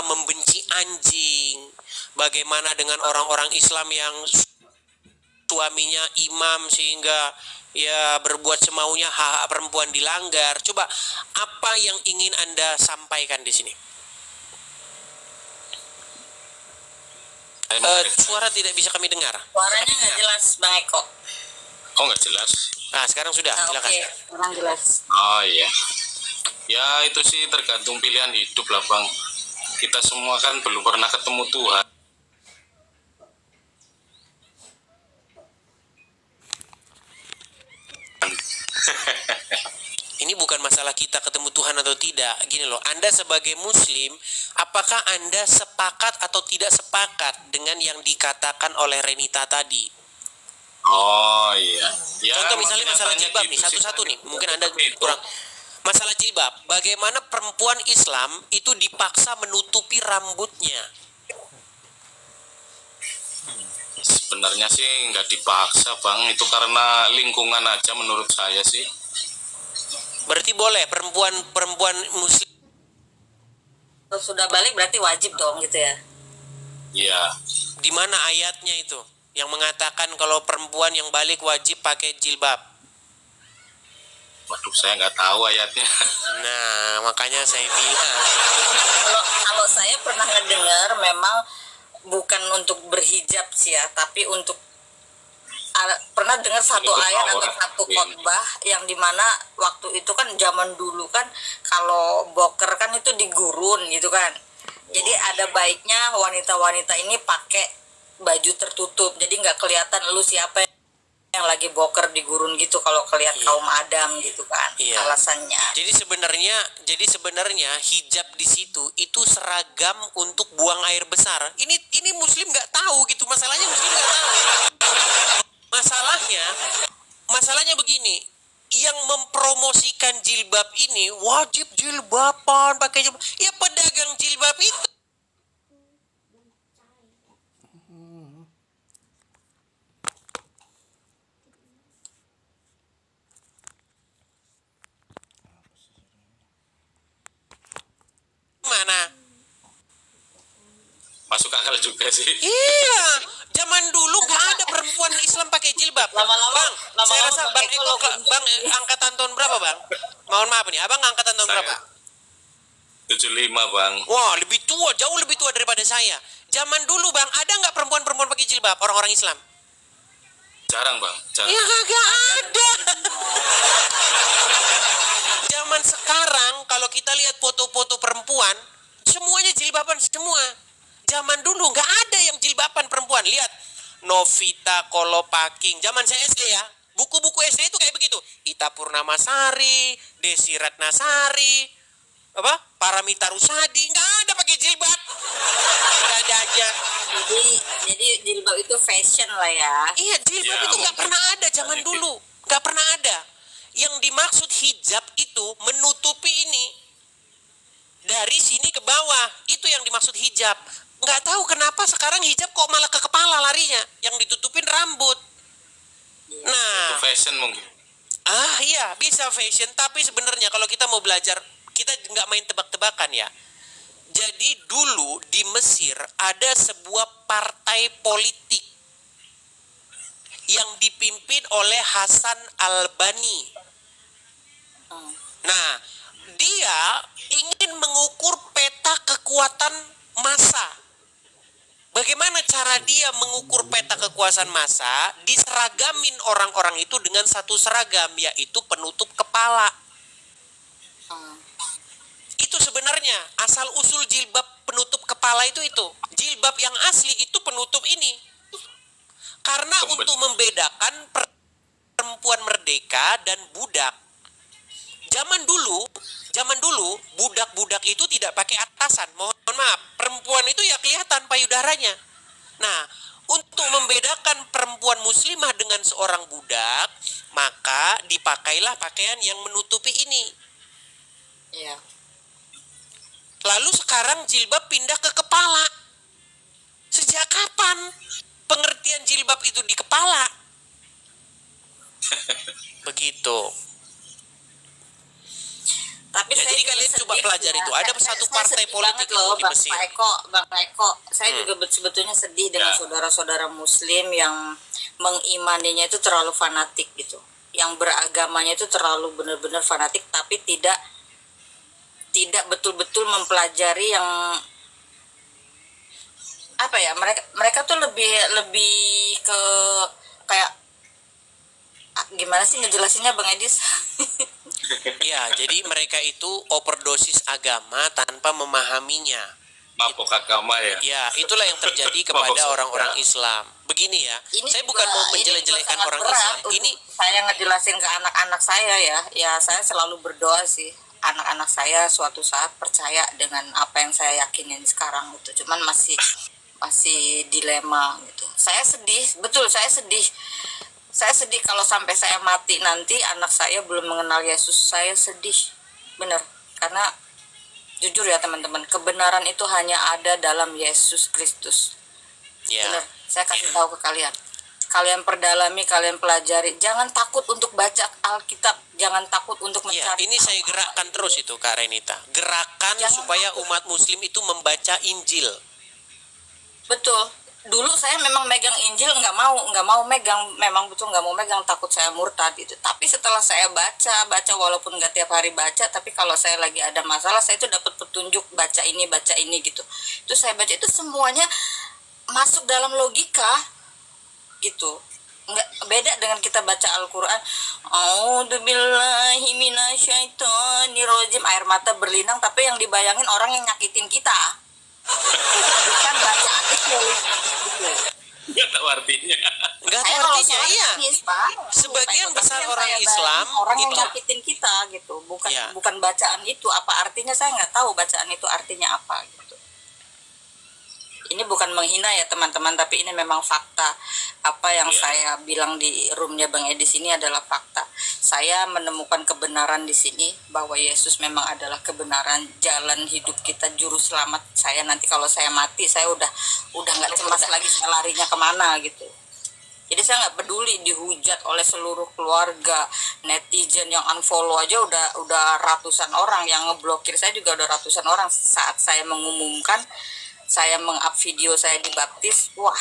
membenci anjing, bagaimana dengan orang-orang Islam yang suaminya imam sehingga ya berbuat semaunya, hak perempuan dilanggar. Coba apa yang ingin Anda sampaikan di sini? Suara tidak bisa kami dengar. Suaranya nggak jelas, Bang Eko. Oh, nggak jelas. Nah, sekarang sudah, silakan. Oke, kurang jelas. Oh iya. Ya itu sih tergantung pilihan hidup lah Bang. Kita semua kan belum pernah ketemu Tuhan. Ini bukan masalah kita ketemu Tuhan atau tidak. Gini loh, Anda sebagai Muslim, apakah Anda sepakat atau tidak sepakat dengan yang dikatakan oleh Renita tadi? Oh iya. Ya, Contoh misalnya masalah makanya jilbab gitu nih, sih, satu-satu Bang. nih. Mungkin Anda Seperti itu. kurang. Masalah jilbab, bagaimana perempuan Islam itu dipaksa menutupi rambutnya? Sebenarnya sih nggak dipaksa Bang. Itu karena lingkungan aja menurut saya sih. Berarti boleh perempuan Muslim. Kalau sudah balik berarti wajib dong gitu ya. Iya. Di mana ayatnya itu yang mengatakan kalau perempuan yang balik wajib pakai jilbab? Waduh, saya nggak tahu ayatnya. Nah, makanya saya bilang. Kalau saya pernah ngedengar memang bukan untuk berhijab sih ya, tapi untuk pernah dengar satu Untuk ayat atau aurat. satu khotbah yang dimana waktu itu kan zaman dulu kan kalau boker kan itu digurun gitu kan. Jadi ada baiknya wanita-wanita ini pakai baju tertutup, jadi nggak kelihatan lu siapa yang lagi boker di gurun gitu kalau kelihatan Iya. kaum Adam gitu kan. Iya. Alasannya. Jadi sebenarnya hijab di situ itu seragam untuk buang air besar. Ini Muslim nggak tahu gitu. Masalahnya Muslim nggak tahu. Masalahnya begini. Yang mempromosikan jilbab ini wajib jilbaban, pakai jilbab. Ya pedagang jilbab itu. Mana? Masuk akal juga sih. Iya, zaman dulu nggak ada perempuan Islam pakai jilbab. Lama-lama- Bang, saya lama-lama rasa Bang Bang Eko Eko, lo- Bang angkatan tahun berapa Bang? Mohon maaf nih, Abang angkatan tahun Saya- berapa? 75 Bang. Wah, lebih tua, jauh lebih tua daripada saya. Zaman dulu Bang, ada nggak perempuan-perempuan pakai jilbab, orang-orang Islam? Jarang Bang. Jarang. Ya kagak ada. Zaman sekarang kalau kita lihat foto-foto perempuan, semuanya jilbaban semua. Zaman dulu nggak ada yang jilbaban perempuan. Lihat Novita Kolopaking. Zaman saya SD ya. Buku-buku SD itu kayak begitu. Ita Purnamasari, Desi Ratnasari, Paramita Rusadi, nggak ada pakai jilbab. Nggak ada aja. Jadi jilbab itu fashion lah ya. Iya, jilbab Ya, itu nggak mungkin. pernah ada zaman Sedikit. dulu, nggak pernah ada. Yang dimaksud hijab itu menutupi ini dari sini ke bawah, itu yang dimaksud hijab. Nggak tahu kenapa sekarang hijab kok malah ke kepala larinya, yang ditutupin rambut. Nah, Itu fashion mungkin. iya bisa fashion, tapi sebenarnya kalau kita mau belajar, kita nggak main tebak-tebakan ya. Jadi dulu di Mesir ada sebuah partai politik yang dipimpin oleh Hasan Albani. Nah, dia ingin mengukur peta kekuatan massa. Bagaimana cara dia mengukur peta kekuasaan massa? Diseragamin orang-orang itu dengan satu seragam, yaitu penutup kepala. Itu sebenarnya asal usul jilbab penutup kepala itu. Jilbab yang asli itu penutup ini. Karena untuk membedakan perempuan merdeka dan budak. Zaman dulu budak-budak itu tidak pakai atasan. Mohon maaf, perempuan itu ya kelihatan payudaranya. Nah, untuk membedakan perempuan muslimah dengan seorang budak, maka dipakailah pakaian yang menutupi ini. Iya. Lalu sekarang jilbab pindah ke kepala. Sejak kapan? pengertian jilbab itu di kepala. Begitu. Tapi Ya, saya jadi juga kalian coba sedih pelajari ya. itu. Ada satu Saya partai sedih politik banget itu loh, di Bang Mesir. Bang Eko. Saya juga sebetulnya sedih dengan Ya. saudara-saudara Muslim yang mengimaninya itu terlalu fanatik gitu, yang beragamanya itu terlalu benar-benar fanatik, tapi tidak betul-betul mempelajari yang apa ya, mereka tuh lebih lebih ke kayak gimana sih ngejelasinnya Bang Edis? Ya, jadi mereka itu overdosis agama tanpa memahaminya. Mabok agama ya. Ya, itulah yang terjadi Mabok kepada surga. orang-orang Islam. Begini ya, Ini saya juga- bukan mau ini juga menjelek-jelekan sangat orang berat Islam. untuk Ini saya ngejelasin ke anak-anak saya ya. Ya saya selalu berdoa sih anak-anak saya suatu saat percaya dengan apa yang saya yakinin sekarang gitu. Cuman masih dilema gitu. Saya sedih, betul saya sedih. Saya sedih kalau sampai saya mati nanti anak saya belum mengenal Yesus. Saya sedih. Bener. Karena jujur ya teman-teman, kebenaran itu hanya ada dalam Yesus Kristus. ya, Bener, saya kasih tahu ke kalian. Kalian perdalami, kalian pelajari. Jangan takut untuk baca Alkitab. Jangan takut untuk ya, mencari. ini saya gerakkan terus itu Kak Renita. Gerakan Jangan supaya takut. umat muslim itu membaca Injil. Betul. Dulu saya memang megang Injil nggak mau megang, memang betul nggak mau megang, takut saya murtad gitu. Tapi setelah saya baca walaupun nggak tiap hari baca, tapi kalau saya lagi ada masalah saya itu dapat petunjuk baca ini gitu. Itu saya baca itu semuanya masuk dalam logika gitu. Nggak beda dengan kita baca Al-Quran. A'udzubillahi minasyaitonirrajim, air mata berlinang, tapi yang dibayangin orang yang nyakitin kita, bukan bacaan itu. Nggak tahu artinya. Enggak tahu Saya kalau artinya, sholat iya. nangis, Pak. Sebagian Tapi besar yang orang saya Islam bayangin orang yang itu- nyakitin kita gitu, bukan Iya. bukan bacaan itu apa artinya, saya nggak tahu bacaan itu artinya apa gitu. Ini bukan menghina ya teman-teman, tapi ini memang fakta. Apa yang saya bilang di roomnya Bang Edi sini adalah fakta. Saya menemukan kebenaran di sini bahwa Yesus memang adalah kebenaran, jalan hidup kita, juru selamat saya. Nanti kalau saya mati, saya udah nggak cemas lagi saya larinya kemana gitu. Jadi saya nggak peduli dihujat oleh seluruh keluarga, netizen yang unfollow aja udah ratusan orang, yang ngeblokir saya juga udah ratusan orang saat saya mengumumkan saya meng-up video saya dibaptis. Wah,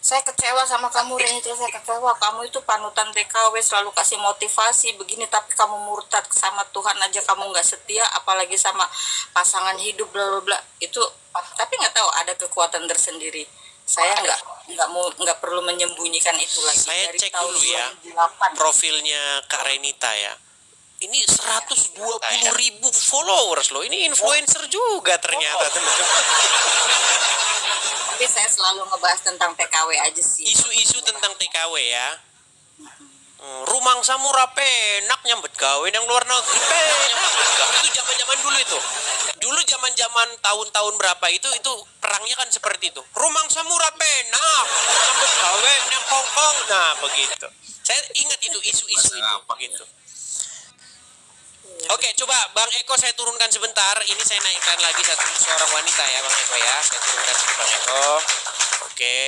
saya kecewa sama kamu Renita, saya kecewa, kamu itu panutan TKW selalu kasih motivasi begini, tapi kamu murtad sama Tuhan aja kamu nggak setia, apalagi sama pasangan hidup bla bla bla. Itu tapi nggak tahu ada kekuatan tersendiri. Saya nggak perlu menyembunyikan itu lagi. Saya Dari cek tahun dulu ya 2008. profilnya Kak Renita ya. Ini 120.000 followers loh. Ini influencer juga ternyata teman-teman. Tapi saya selalu ngebahas tentang TKW aja sih. Isu-isu tentang TKW ya. Rumang samura penak nyambet gawe yang luar negeri penak. Itu zaman-zaman dulu itu. Dulu zaman-zaman tahun-tahun berapa itu perangnya kan seperti itu. Rumang samura penak nyambet gawe yang Hongkong. Nah, begitu. Saya ingat itu isu-isu itu begitu. Oke, coba Bang Eko saya turunkan sebentar. Ini saya naikkan lagi seorang wanita ya Bang Eko ya. Saya turunkan dulu Bang Eko. Oke.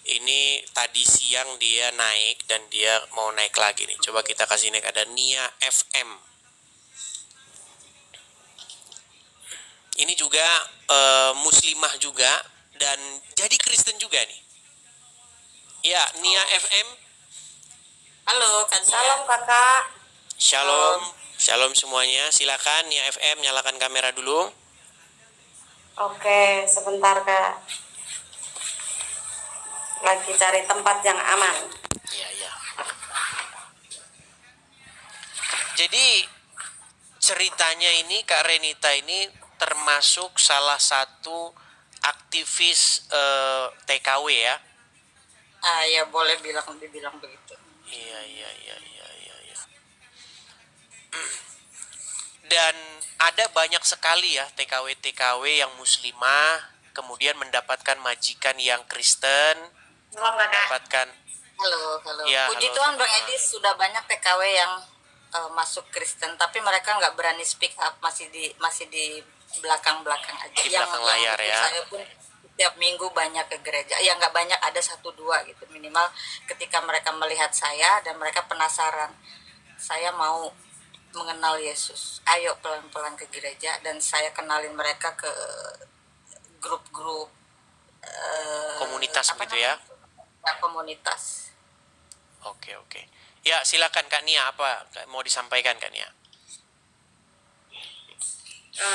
Ini tadi siang dia naik dan dia mau naik lagi nih. Coba kita kasih naik, ada Nia FM. Ini juga muslimah juga dan jadi Kristen juga nih. Ya, Nia FM. Halo, Kak. Salam kakak. Shalom. Shalom semuanya. Silakan Nia FM nyalakan kamera dulu. Oke, sebentar kak. Lagi cari tempat yang aman. Iya, iya. Jadi ceritanya ini Kak Renita ini termasuk salah satu aktivis TKW ya. Ya boleh dibilang begitu. Iya. Dan ada banyak sekali ya TKW yang muslimah kemudian mendapatkan majikan yang Kristen, Salam kakak. mendapatkan Halo. Ya, Puji halo, Tuhan Bang sama-sama. Edis, sudah banyak TKW yang masuk Kristen, tapi mereka nggak berani speak up, masih di belakang aja. Di belakang layar ya. Saya pun tiap minggu banyak ke gereja. Ya nggak banyak, ada satu dua gitu minimal. Ketika mereka melihat saya dan mereka penasaran, saya mau mengenal Yesus. Ayo pelan-pelan ke gereja dan saya kenalin mereka ke grup-grup Komunitas apa gitu ya. namanya? Ya, komunitas. Oke, oke. Ya, silakan Kak Nia, apa mau disampaikan Kak Nia?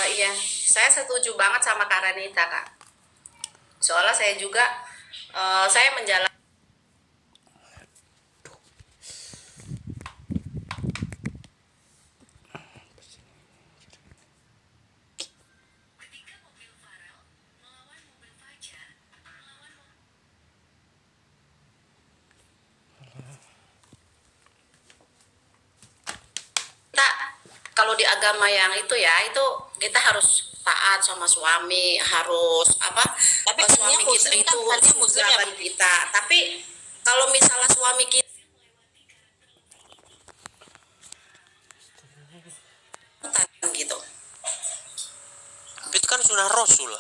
Iya, saya setuju banget sama Kak Ranita, Kak. Soalnya saya juga, saya menjalani. Kita kalau di agama yang itu ya, itu kita harus taat sama suami, harus apa? Tapi suami Kania kita muslim itu kan? Kania muslim ya? sahabat kita. Tapi kalau misalnya suami kita gitu. Itu kan sunnah Rasul.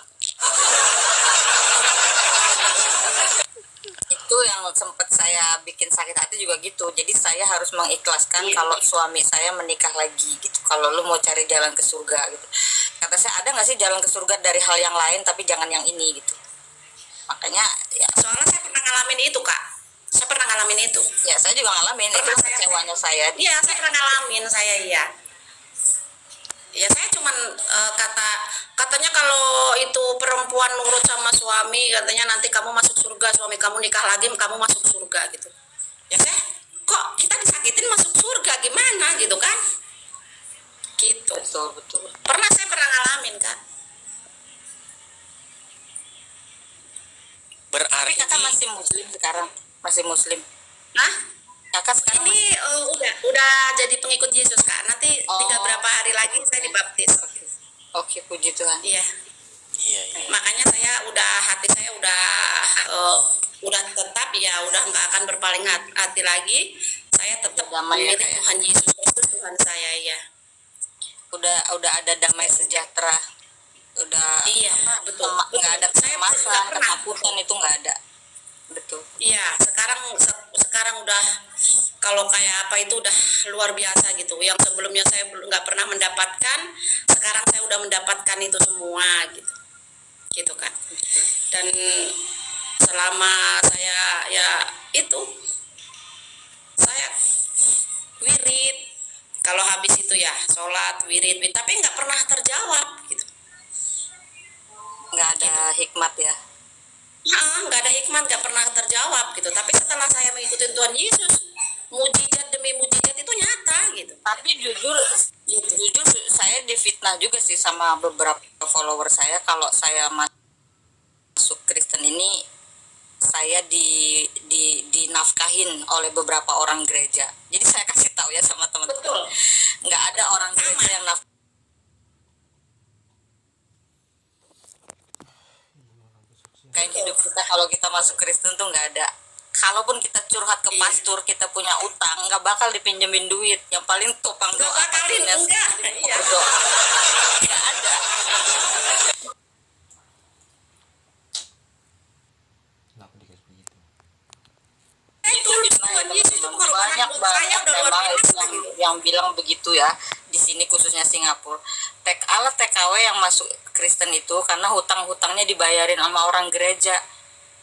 Itu yang sempat saya bikin sakit hati juga gitu. Jadi saya harus mengikhlaskan Iya. kalau suami saya menikah lagi gitu. Kalau lu mau cari jalan ke surga gitu. Kata saya, ada nggak sih jalan ke surga dari hal yang lain tapi jangan yang ini gitu. Makanya ya, Soalnya saya pernah ngalamin itu, Kak. Saya pernah ngalamin itu. ya saya juga ngalamin itu Pernah saya- kecewanya saya. Iya, saya pernah ngalamin, saya iya. Ya saya cuman katanya kalau itu perempuan nurut sama suami, katanya nanti kamu masuk surga, suami kamu nikah lagi, kamu masuk surga gitu. Ya saya, kok kita disakitin masuk surga gimana gitu kan? Gitu. Betul, betul. Saya pernah ngalamin, Kak. Tapi Berarti kakak masih muslim sekarang? Masih muslim? Nah, Kakak sekarang ini udah jadi pengikut Yesus, Kak. Nanti Oh. tinggal berapa hari lagi saya dibaptis. oke, puji Tuhan. Iya. iya, iya. Makanya hati saya udah tetap ya, udah nggak akan berpaling hati lagi. Saya tetap Damai ya, memilih Kak, ya? Tuhan Yesus Kristus Tuhan saya ya. Udah ada damai sejahtera. Udah Iya, betul. nggak ada Saya kecemasan, nggak pernah. ketakutan itu nggak ada. Betul. Iya, sekarang udah kalau kayak apa itu udah luar biasa gitu. Yang sebelumnya saya nggak pernah mendapatkan, sekarang saya udah mendapatkan itu semua gitu, gitu kan. Dan selama saya ya itu saya wirid, kalau habis itu ya sholat wirid, tapi nggak pernah terjawab gitu. Nggak ada hikmat ya. Nggak ada hikmat, nggak pernah terjawab gitu. Tapi setelah saya mengikuti Tuhan Yesus, mujizat demi mujizat itu nyata gitu. Tapi jujur saya difitnah juga sih sama beberapa follower saya kalau saya masuk Kristen ini saya dinafkahin oleh beberapa orang gereja. Jadi saya kasih tahu ya sama teman-teman. Betul. Nggak ada orang gereja yang kayak hidup kita kalau kita masuk Kristen tuh nggak ada. Kalaupun kita curhat ke pastor, kita punya utang, nggak bakal dipinjemin duit. Yang paling topang Nggak doa, bakalin, pastinya enggak. Iya. berdoa. Nggak ada. Kenapa dikasih begitu? Itu fitnah ya, Tuhan Yesus itu teman-teman. pengorbanan Banyak buat saya banget udah luar memang itu biasa gitu. yang bilang begitu ya. Di sini khususnya Singapura. Alat TKW yang masuk Kristen itu karena hutang-hutangnya dibayarin sama orang gereja.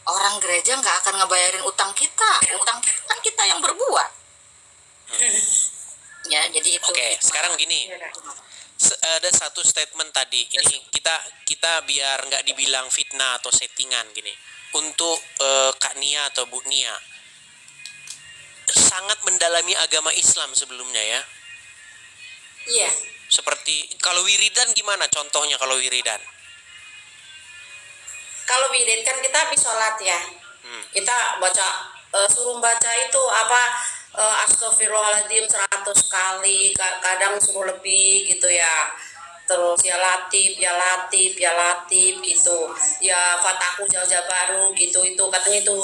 Orang gereja nggak akan ngebayarin utang kita. Utang kita kan kita yang berbuat. Ya, jadi itu. Oke, sekarang gini. Ada satu statement tadi. Ini kita biar nggak dibilang fitnah atau settingan gini. Untuk Kak Nia atau Bu Nia, sangat mendalami agama Islam sebelumnya ya. Iya. Seperti kalau wiridan gimana contohnya kalau wiridan? Kalau wirid kan kita habis sholat ya, kita baca suruh baca itu apa astagfirullahaladzim 100 kali, kadang suruh lebih gitu ya. Terus ya latif, ya latif, ya latif gitu. Ya fataku jauh-jauh baru gitu, itu katanya itu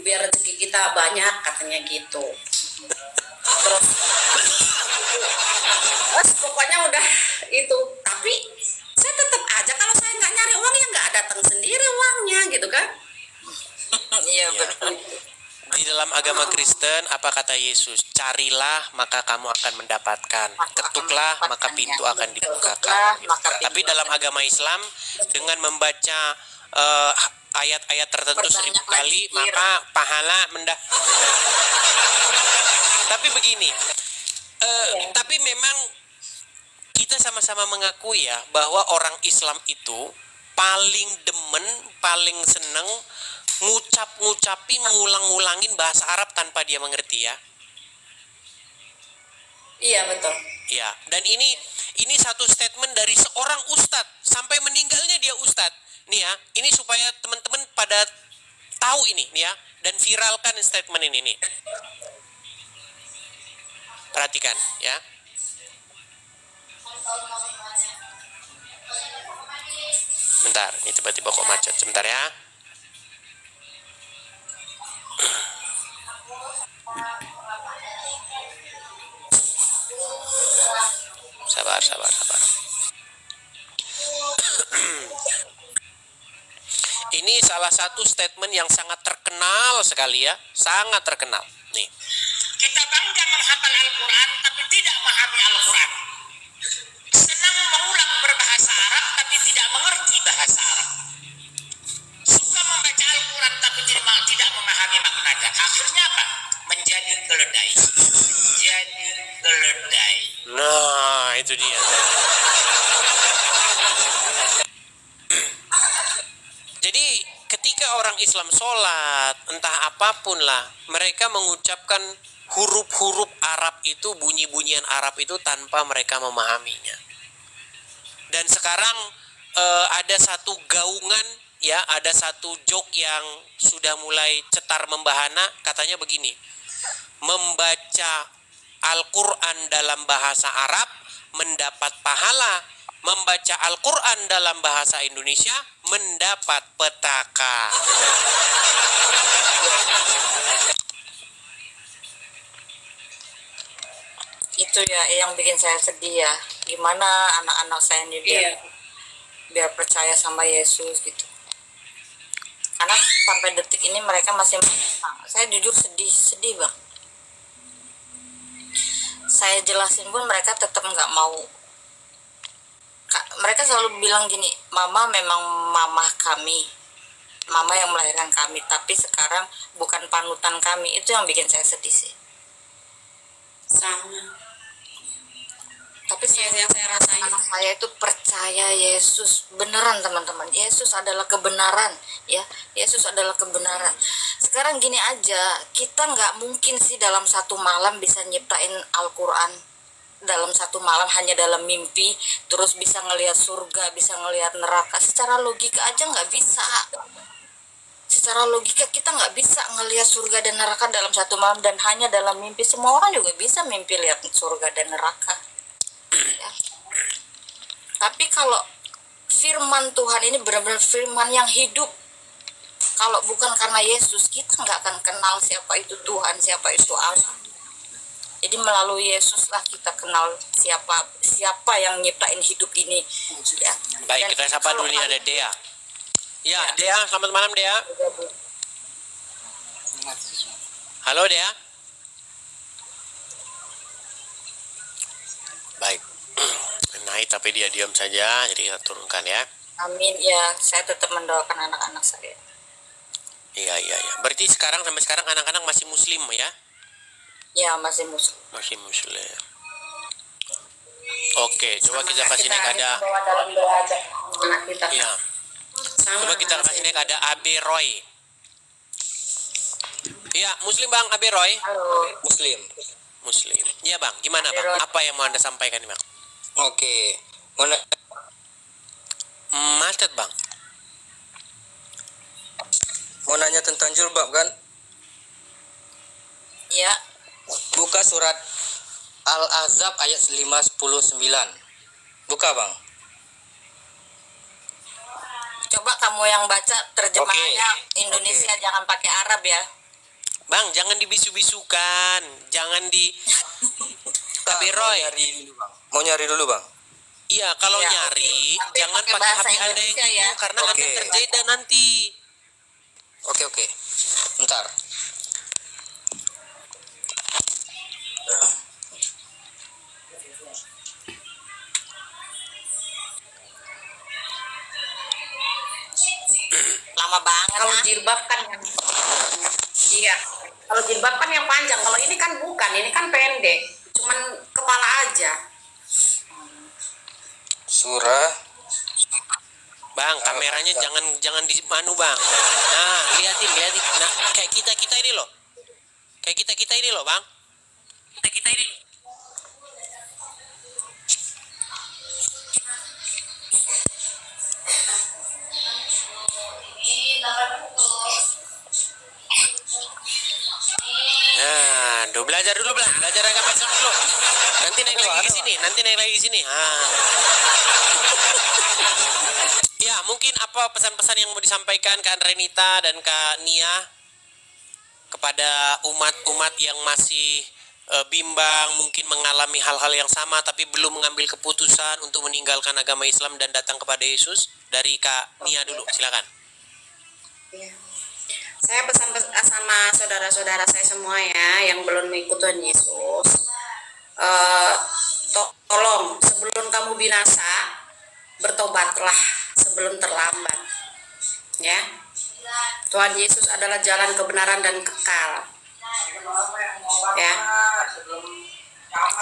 biar rezeki kita banyak katanya gitu. Terus pokoknya udah itu, tapi saya tetap aja kalau saya nggak nyari uang ya nggak datang sendiri uangnya gitu kan? Iya Ya. benar. Di dalam agama Kristen apa kata Yesus? Carilah maka kamu akan mendapatkan. Ketuklah maka pintu akan dibukakan. Tapi dalam agama Islam dengan membaca ayat-ayat tertentu Perbanyak 1000 kali lagi, maka pahala Tapi begini, tapi memang kita sama-sama mengakui ya bahwa orang Islam itu paling demen, paling seneng ngucapin, ngulang-ngulangin bahasa Arab tanpa dia mengerti ya. Iya betul. Ya, dan ini satu statement dari seorang ustadz sampai meninggalnya dia ustadz. Nih ya, ini supaya teman-teman pada tahu ini nih ya dan viralkan statement ini nih. Perhatikan ya. Bentar, ini tiba-tiba kok macet. Sebentar ya. Sabar. Ini salah satu statement yang sangat terkenal sekali ya. Sangat terkenal. Nih. Kita bangga menghafal Al-Quran tapi tidak memahami Al-Quran. Senang mengulang berbahasa Arab tapi tidak mengerti bahasa Arab. Suka membaca Al-Quran tapi tidak memahami maknanya. Akhirnya apa? Menjadi keledai. Nah, itu dia. Jadi ketika orang Islam sholat, entah apapun lah, mereka mengucapkan huruf-huruf Arab itu, bunyi-bunyian Arab itu tanpa mereka memahaminya. Dan sekarang ada satu gaungan, ya, ada satu joke yang sudah mulai cetar membahana, katanya begini, membaca Al-Quran dalam bahasa Arab mendapat pahala, membaca Al-Quran dalam bahasa Indonesia mendapat petaka. Itu ya yang bikin saya sedih ya. Gimana anak-anak saya ini biar percaya sama Yesus gitu. Karena sampai detik ini mereka masih, saya jujur sedih bang. Saya jelasin pun mereka tetap nggak mau. Mereka selalu bilang gini, mama memang mama kami, mama yang melahirkan kami, tapi sekarang bukan panutan kami. Itu yang bikin saya sedih sih. Sama. Tapi Yang saya rasain. anak saya itu percaya Yesus beneran teman-teman. Yesus adalah kebenaran ya. Yesus adalah kebenaran. Sekarang gini aja, kita nggak mungkin sih dalam satu malam bisa nyiptain Al-Quran dalam satu malam hanya dalam mimpi, terus bisa ngelihat surga, bisa ngelihat neraka. Secara logika aja nggak bisa. Secara logika kita nggak bisa ngelihat surga dan neraka dalam satu malam dan hanya dalam mimpi. Semua orang juga bisa mimpi lihat surga dan neraka. Ya. Tapi kalau firman Tuhan ini benar-benar firman yang hidup, kalau bukan karena Yesus kita nggak akan kenal siapa itu Tuhan, siapa itu Allah. Jadi melalui Yesus lah kita kenal siapa yang nyiptain hidup ini ya. Baik, Dan kita sapa dulu nih ada Dea. Ya, Dea, selamat malam Dea. Halo Dea. Baik. Naik tapi dia diam saja, jadi kita turunkan ya. Amin ya, saya tetap mendoakan anak-anak saya. Iya. Berarti sampai sekarang anak-anak masih muslim ya? Ya, masih muslim. Masih muslim. Oke, coba kita kasih nih ada. bawa dalam doa aja anak kita. Iya. Coba kita kasih nih ada Abe Roy. Iya, muslim Bang Abe Roy. Halo. Muslim. Muslim. Iya Bang, gimana Abe Bang? Roy. Apa yang mau Anda sampaikan nih Bang? Oke. Macet Bang. Mau nanya tentang jilbab kan? Ya, Buka surat Al-Ahzab ayat 5-10-9. Buka Bang. coba kamu yang baca terjemahannya Indonesia, jangan pakai Arab ya. Bang, jangan dibisu-bisukan. Jangan di Abe Roy. Mau nyari dulu Bang. Iya, kalau Ya, nyari oke. Tapi jangan pakai pakai bahasa HP Anda yang Indonesia itu ya. karena Oke. Anda terjeda nanti. Oke. Bentar. Lama banget. Kalau jilbab kan yang iya. Kalau jilbab kan yang panjang. Kalau ini kan bukan, ini kan pendek. Cuman kepala aja. Surah. Bang, kameranya jangan di manu, Bang. Nah, liatin. Nah, kayak kita ini loh. Kayak kita ini loh, Bang. Kita ini. Nah, belajar dulu, belajar agama Islam dulu. Nanti naik lagi ke sini. Ya, mungkin apa pesan-pesan yang mau disampaikan Kak Renita dan Kak Nia kepada umat-umat yang masih bimbang, mungkin mengalami hal-hal yang sama tapi belum mengambil keputusan untuk meninggalkan agama Islam dan datang kepada Yesus? Dari Kak Nia dulu, silakan. Iya. Saya pesan sama saudara-saudara saya semua ya yang belum mengikut Tuhan Yesus. Tolong sebelum kamu binasa, bertobatlah sebelum terlambat. Ya. Tuhan Yesus adalah jalan kebenaran dan kekal. Ya.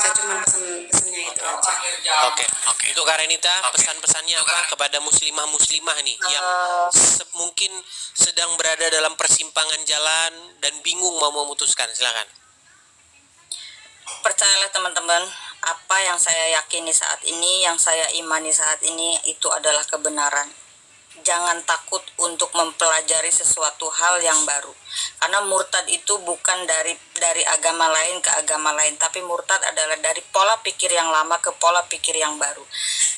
Saya cuma pesannya itu aja. Oke. Untuk Kak Renita, pesan-pesannya apa kepada muslimah-muslimah nih yang mungkin sedang berada dalam persimpangan jalan dan bingung mau memutuskan? Silakan. Percayalah teman-teman, apa yang saya yakini saat ini, yang saya imani saat ini itu adalah kebenaran. Jangan takut untuk mempelajari sesuatu hal yang baru. Karena murtad itu bukan dari agama lain ke agama lain, tapi murtad adalah dari pola pikir yang lama ke pola pikir yang baru.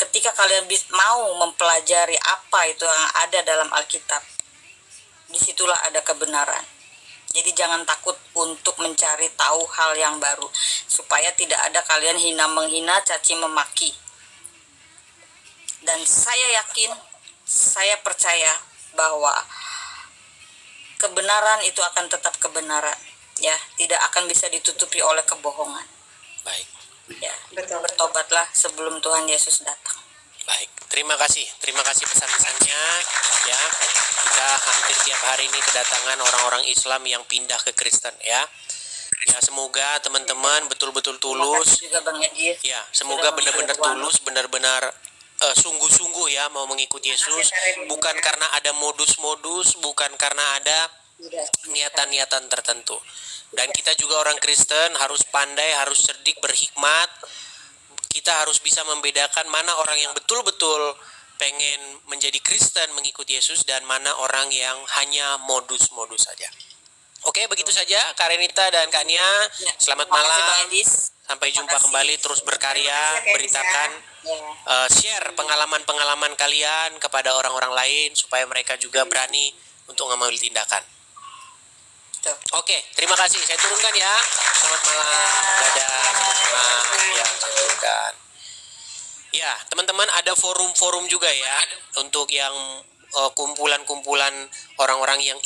Ketika kalian mau mempelajari apa itu yang ada dalam Alkitab, disitulah ada kebenaran. Jadi jangan takut untuk mencari tahu hal yang baru, supaya tidak ada kalian hina menghina, caci memaki. Dan saya yakin, saya percaya bahwa kebenaran itu akan tetap kebenaran, ya, tidak akan bisa ditutupi oleh kebohongan. Baik. Ya, bertobatlah sebelum Tuhan Yesus datang. Baik, terima kasih pesan-pesannya. Ya, kita hampir tiap hari ini kedatangan orang-orang Islam yang pindah ke Kristen, ya. Ya, semoga teman-teman betul-betul tulus. Terima kasih juga Bang Edi. Ya, semoga benar-benar tulus, benar-benar sungguh-sungguh ya mau mengikuti Yesus, bukan karena ada modus-modus, bukan karena ada niatan-niatan tertentu. Dan kita juga orang Kristen harus pandai, harus cerdik, berhikmat. Kita harus bisa membedakan mana orang yang betul-betul pengen menjadi Kristen, mengikuti Yesus, dan mana orang yang hanya modus-modus saja. Oke, begitu saja Kak Renita dan Kak Nia. Selamat malam. Sampai jumpa kembali, terus berkarya, beritakan, share pengalaman-pengalaman kalian kepada orang-orang lain supaya mereka juga berani untuk mengambil tindakan. Oke, terima kasih. Saya turunkan ya. Selamat malam. Dadah. Ya, saya turunkan. Ya, teman-teman, ada forum-forum juga ya untuk yang kumpulan-kumpulan orang-orang yang